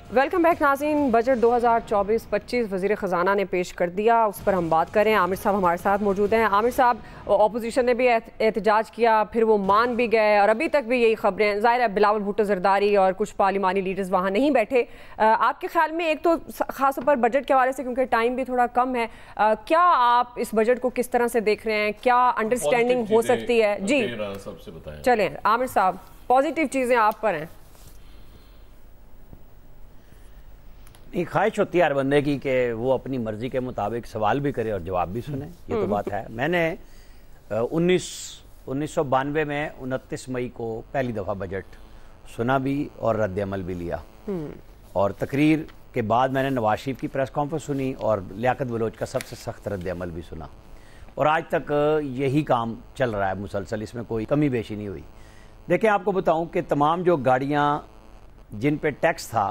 Welcome back नाज़रीन। Budget 2024-25 वज़ीर ख़जाना ने पेश कर दिया, उस पर हम बात करें। आमिर साहब हमारे साथ मौजूद हैं। आमिर साहब, अपोजिशन ने भी एहतजाज किया, फिर वो मान भी गए और अभी तक भी यही खबरें। ज़ाहिर है बिलावल भुट्टो ज़रदारी और कुछ पार्लिमानी लीडर्स वहाँ नहीं बैठे। आपके ख्याल में, एक तो ख़ास तौर पर बजट के हवाले से, क्योंकि टाइम भी थोड़ा कम है, क्या आप इस बजट को किस तरह से देख रहे हैं? क्या अंडरस्टैंडिंग हो सकती है? जी चलें आमिर साहब, पॉजिटिव चीज़ें आप पर हैं। एक ख्वाहिश होती है हर बंदे की कि वो अपनी मर्जी के मुताबिक सवाल भी करे और जवाब भी सुने। ये तो बात है। मैंने 1992 में 29 मई को पहली दफ़ा बजट सुना भी और रद्द अमल भी लिया, और तकरीर के बाद मैंने नवाज शरीफ की प्रेस कॉन्फ्रेंस सुनी और लियाकत बलोच का सबसे सख्त रद्द अमल भी सुना, और आज तक यही काम चल रहा है मुसलसल, इसमें कोई कमी बेशी नहीं हुई। देखिए, आपको बताऊं कि तमाम जो गाड़ियां जिन पे टैक्स था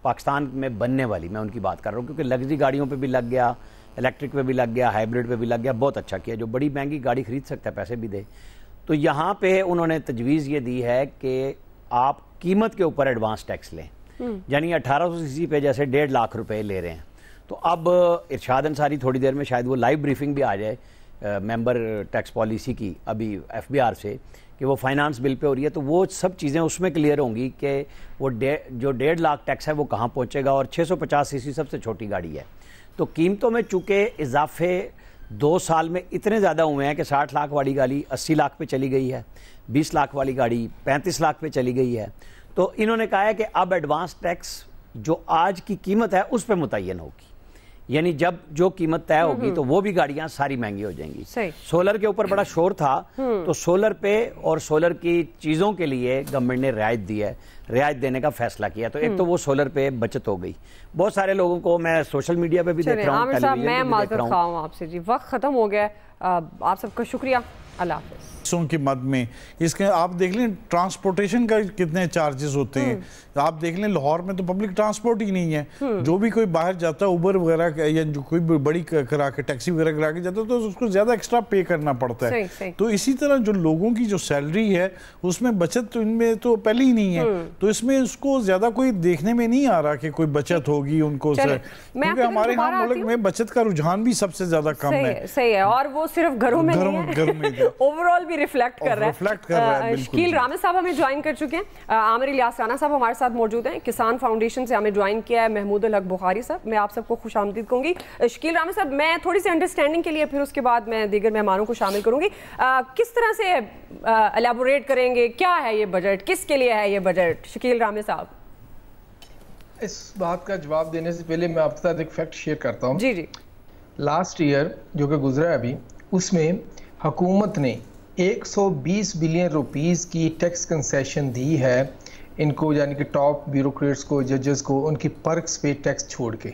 पाकिस्तान में बनने वाली, मैं उनकी बात कर रहा हूँ, क्योंकि लग्जरी गाड़ियों पे भी लग गया, इलेक्ट्रिक पे भी लग गया, हाइब्रिड पे भी लग गया। बहुत अच्छा किया, जो बड़ी महंगी गाड़ी खरीद सकता है पैसे भी दे। तो यहाँ पे उन्होंने तजवीज़ ये दी है कि आप कीमत के ऊपर एडवांस टैक्स लें, यानी 1800 सीसी पे जैसे 1.5 लाख रुपए ले रहे हैं। तो अब इरशाद अंसारी थोड़ी देर में शायद वो लाइव ब्रीफिंग भी आ जाए मेंबर टैक्स पॉलिसी की अभी FBR से, कि वो फाइनेंस बिल पे हो रही है, तो वो सब चीज़ें उसमें क्लियर होंगी कि वो जो 1.5 लाख टैक्स है वो कहाँ पहुँचेगा, और 650 सीसी सबसे छोटी गाड़ी है। तो कीमतों में चूँकि इजाफे 2 साल में इतने ज़्यादा हुए हैं कि 60 लाख वाली गाड़ी 80 लाख पे चली गई है, 20 लाख वाली गाड़ी 35 लाख पे चली गई है। तो इन्होंने कहा है कि अब एडवांस टैक्स जो आज की कीमत है उस पर मुतय्यन होगी, यानी जब जो कीमत तय होगी तो वो भी गाड़ियां सारी महंगी हो जाएंगी। सोलर के ऊपर बड़ा शोर था, तो सोलर पे और सोलर की चीज़ों के लिए गवर्नमेंट ने रियायत दी है, रियायत देने का फैसला किया। तो एक तो वो सोलर पे बचत हो गई। बहुत सारे लोगों को मैं सोशल मीडिया पे भी देख रहा हूँ, टेलीविजन पे भी देख रहा हूँ। आपसे जी वक्त खत्म हो गया, आप सबका शुक्रिया, अल्लाह हाफ़िज़। की मद में इसके आप देख लें ट्रांसपोर्टेशन का कितने चार्जेस होते हैं। आप देख लें लाहौर में तो पब्लिक ट्रांसपोर्ट ही नहीं है। जो भी कोई बाहर जाता है उबर वगैरह या जो कोई बड़ी करा के टैक्सी वगैरह करा के जाता है तो उसको ज़्यादा एक्स्ट्रा पे करना पड़ता है। सही। तो इसी तरह जो लोगों की जो सैलरी है उसमें बचत तो इनमें तो पहले ही नहीं है, तो इसमें उसको ज़्यादा कोई देखने में नहीं आ रहा कि कोई बचत होगी उनको, क्योंकि हमारे यहाँ मुल्क में बचत का रुझान भी सबसे ज़्यादा कम है। सही है, और वो सिर्फ घरों में ओवरऑल भी रिफ्लेक्ट कर रहा है। शकील रामे साहब हमें ज्वाइन कर चुके हैं, आमिर इलियास राना साहब हमारे साथ मौजूद हैं, किसान फाउंडेशन से हमें ज्वाइन किया है महमूद उल हक बुखारी साहब। मैं आप सबको खुश आमदीद कहूँगी। शकील रामे साहब, मैं थोड़ी सी अंडरस्टैंडिंग के लिए फिर उसके बाद मैं दीगर मेहमानों को शामिल करूँगी। किस तरह से एलैबोरेट करेंगे, क्या है ये बजट, किसके लिए है ये बजट? शकील रामे साहब, इस बात का जवाब देने से पहले मैं आपके साथ एक फैक्ट शेयर करता हूँ। जी। लास्ट ईयर जो कि गुजरा है अभी, उसमें हुकूमत ने 120 बिलियन रुपीस की टैक्स कंसेशन दी है इनको, यानी कि टॉप ब्यूरोक्रेट्स को, जजेस को, उनकी पर्क्स पे टैक्स छोड़ के।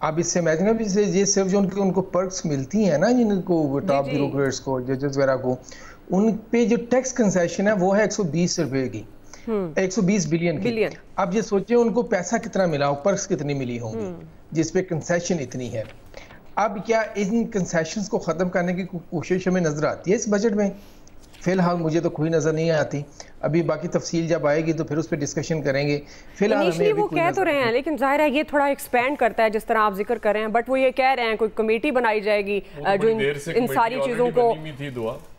आप इससे इमेजिन करें, ये सिर्फ जो उनको पर्क्स मिलती हैं ना, जिनको टॉप ब्यूरोक्रेट्स को, जजेस वगैरह को, उन पे जो टैक्स कंसेशन है वो है 120 रुपए की, 120 बिलियन की। अब ये सोचिए उनको पैसा कितना मिला, पर्क्स कितनी मिली होंगी जिसपे कंसेशन इतनी है। अब क्या इन कंसेशंस को ख़त्म करने की कोशिश हमें नज़र आती है इस बजट में? फ़िलहाल मुझे तो कोई नज़र नहीं आती। अभी बाकी तफसील जब आएगी तो फिर उस पर डिस्कशन करेंगे। फिलहाल वो कह तो रहे हैं, लेकिन जाहिर है ये थोड़ा एक्सपेंड करता है जिस तरह आप जिक्र कर रहे हैं, बट वो ये कह रहे हैं कोई कमेटी बनाई जाएगी जो इन सारी चीज़ों को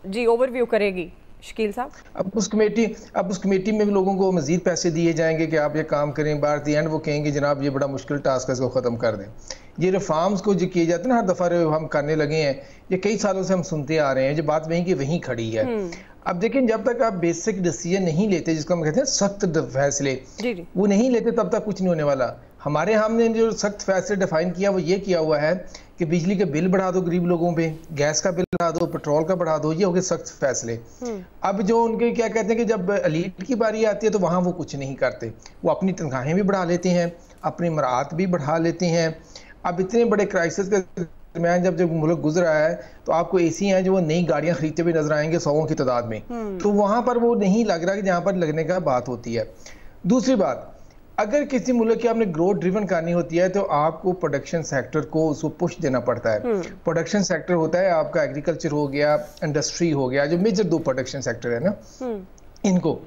जी ओवरव्यू करेगी। शकील साहब, अब उस कमेटी में भी लोगों को मजीद पैसे दिए जाएंगे कि आप ये काम करें, बाहर दी एंड वो कहेंगे जनाब ये बड़ा मुश्किल टास्क है, इसको ख़त्म कर दें। ये रिफॉर्म्स को जो किए जाते हैं ना, हर दफ़ा हम करने लगे हैं, ये कई सालों से हम सुनते आ रहे हैं, जो बात वहीं की वहीं खड़ी है। अब देखें, जब तक आप बेसिक डिसीजन नहीं लेते, जिसको हम कहते हैं सख्त फैसले, वो नहीं लेते तब तक कुछ नहीं होने वाला। हमारे हमने जो सख्त फैसले डिफाइन किया वो ये किया हुआ है कि बिजली के बिल बढ़ा दो गरीब लोगों पे, गैस का बिल बढ़ा दो, पेट्रोल का बढ़ा दो, ये हो गए सख्त फैसले। अब जो उनके क्या कहते हैं कि जब एलीट की बारी आती है तो वहाँ वो कुछ नहीं करते, वो अपनी तनख्वाहें भी बढ़ा लेते हैं, अपनी मराहत भी बढ़ा लेते हैं। अब इतने बड़े क्राइसिस के दरमियान जब मुल्क गुजरा है तो आपको ऐसी हैं जो वो नई गाड़ियां खरीदते हुए नजर आएंगे 100 की तादाद में, तो वहां पर वो नहीं लग रहा कि जहां पर लगने का बात होती है। दूसरी बात, अगर किसी मुल्क की आपने ग्रोथ ड्रिवन करनी होती है तो आपको प्रोडक्शन सेक्टर को उसको पुश देना पड़ता है। प्रोडक्शन सेक्टर होता है आपका एग्रीकल्चर हो गया, इंडस्ट्री हो गया, जो मेजर 2 प्रोडक्शन सेक्टर है ना, इनको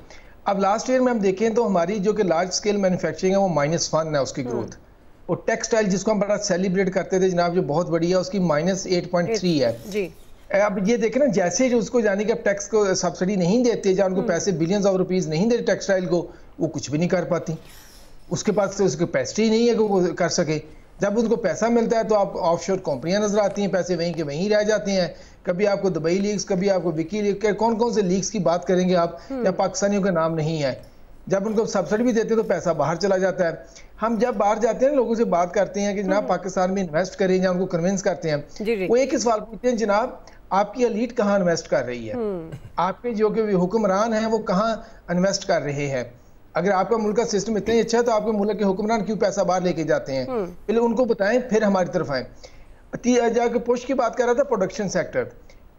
अब लास्ट ईयर में हम देखें तो हमारी जो कि लार्ज स्केल मैन्युफैक्चरिंग है वो -1 है उसकी ग्रोथ, और टेक्सटाइल जिसको हम बड़ा सेलिब्रेट करते थे जनाब, जो बहुत बड़ी है, उसकी -8.3 है जी। अब ये देखें ना, जैसे जो उसको जाने कि अब टैक्स को सब्सिडी नहीं देते, जहाँ उनको पैसे बिलियंस ऑफ रुपीस नहीं देते टेक्सटाइल को, वो कुछ भी नहीं कर पाती, उसके पास तो उसकी कैपेसिटी नहीं है कि वो कर सके। जब उनको पैसा मिलता है तो आप ऑफशोर कंपनियां नजर आती हैं, पैसे वहीं के वहीं रह जाते हैं। कभी आपको दुबई लीक्स, कभी आपको विकी लीक, कौन कौन से लीक्स की बात करेंगे आप, या पाकिस्तानियों का नाम नहीं है। जब उनको सब्सिडी भी देते हैं तो पैसा बाहर चला जाता है। हम जब बाहर जाते हैं लोगों से बात करते हैं कि जनाब पाकिस्तान में इन्वेस्ट करें, या उनको कन्विंस करते हैं, वो एक ही सवाल पूछते हैं, जनाब आपकी एलीट कहाँ इन्वेस्ट कर रही है, आपके जो कि हुक्मरान हैं वो कहाँ इन्वेस्ट कर रहे हैं। अगर आपका मुल्क का सिस्टम इतना ही अच्छा है तो आपके मुल्क के हुक्मरान क्यों पैसा बाहर लेके जाते हैं, पहले उनको बताएं फिर हमारी तरफ आए। जाके पुश की बात कर रहा था, प्रोडक्शन सेक्टर,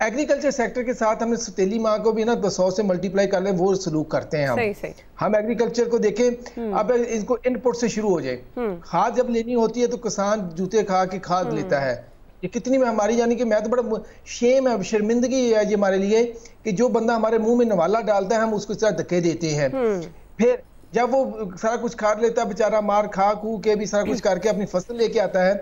एग्रीकल्चर सेक्टर के साथ हमने सतीली माँ को भी ना 100 से मल्टीप्लाई कर ले, वो सलूक करते हैं हम। हम एग्रीकल्चर को देखें, अब इनको इनपुट से शुरू हो जाए, खाद जब लेनी होती है तो किसान जूते खा के खाद लेता है। ये कितनी में हमारी, यानी कि मैं तो बड़ा शेम है, शर्मिंदगी है ये हमारे लिए कि जो बंदा हमारे मुंह में नवाला डालता है हम उसको इस तरह धक्के देते हैं। फिर जब वो सारा कुछ खा लेता है बेचारा, मार खा खू के भी सारा कुछ करके अपनी फसल लेके आता है,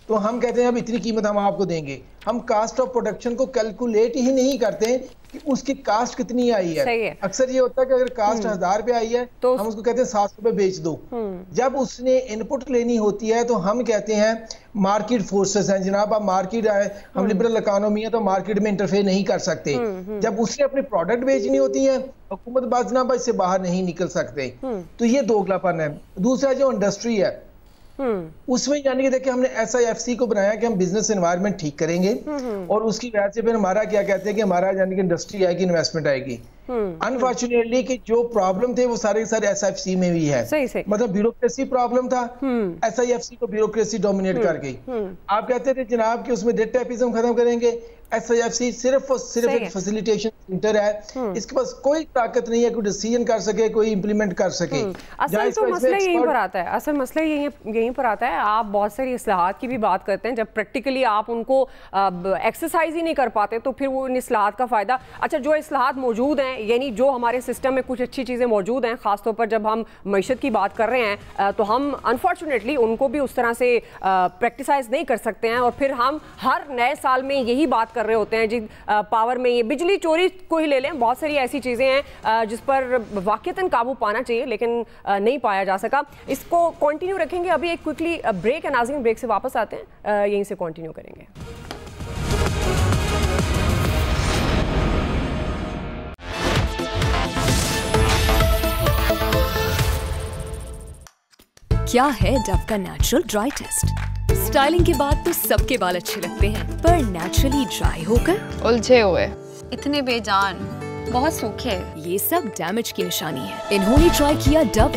तो हम कहते हैं अब इतनी कीमत हम आपको देंगे। हम कास्ट ऑफ प्रोडक्शन को कैलकुलेट ही नहीं करते कि उसकी कास्ट कितनी आई है। अक्सर ये होता है कि अगर कास्ट 1000 रुपये आई है तो हम उसको कहते हैं 700 रुपये बेच दो। जब उसने इनपुट लेनी होती है तो हम कहते हैं मार्केट फोर्सेस हैं जनाब, आप मार्केट आए, हम लिबरल इकोनॉमी है तो मार्केट में इंटरफेयर नहीं कर सकते। जब उसने अपनी प्रोडक्ट बेचनी होती है, हुकूमत बाज जनाब इससे बाहर नहीं निकल सकते। तो ये दोगलापन है। दूसरा जो इंडस्ट्री है उसमें यानी कि देखिए हमने SIFC को बनाया कि हम बिजनेस एनवायरनमेंट ठीक करेंगे, और उसकी वजह से फिर हमारा क्या कहते हैं कि हमारा यानी कि इंडस्ट्री आएगी, इन्वेस्टमेंट आएगी। अनफॉर्चुनेटली कि जो प्रॉब्लम थे वो सारे SIFC में भी है। सही। मतलब ब्यूरोक्रेसी प्रॉब्लम था, SIFC को ब्यूरोक्रेसी डोमिनेट कर गई। आप कहते थे जनाब कि उसमें डेट टैपिज्म खत्म करेंगे, SIFC सिर्फ एक फैसिलिटेशन सेंटर है, इसके पास कोई ताकत नहीं है कोई डिसीजन कर सके, कोई इंप्लीमेंट कर सके। असल तो मसला यहीं पर आता है, असल मसला यहीं पर आता है। आप बहुत सारी इस्लाहात की भी बात करते हैं, जब प्रैक्टिकली आप उनको एक्सरसाइज ही नहीं कर पाते तो फिर वो इन इस्लाहात का फायदा। अच्छा, जो इस्लाहात मौजूद हैं, यानी जो हमारे सिस्टम में कुछ अच्छी चीज़ें मौजूद हैं, खासतौर पर जब हम मईशत की बात कर रहे हैं, तो हम अनफॉर्चुनेटली उनको भी उस तरह से प्रैक्टिसाइज नहीं कर सकते हैं, और फिर हम हर नए साल में यही बात कर रहे होते हैं जी, पावर में ये बिजली चोरी को ही ले लें, बहुत सारी ऐसी चीज़ें हैं जिस पर वाक़ईतन काबू पाना चाहिए लेकिन नहीं पाया जा सका। इसको कंटिन्यू रखेंगे, अभी एक क्विकली ब्रेक है नाज़रीन, ब्रेक से वापस आते हैं, यहीं से कंटिन्यू करेंगे। क्या है डव का नेचुरल ड्राई टेस्ट? स्टाइलिंग के बाद तो सबके बाल अच्छे लगते हैं, पर नेचुरली ड्राई होकर उलझे हुए, इतने बेजान, बहुत सूखे, ये सब डैमेज की निशानी है। इन्होंने ट्राई किया डव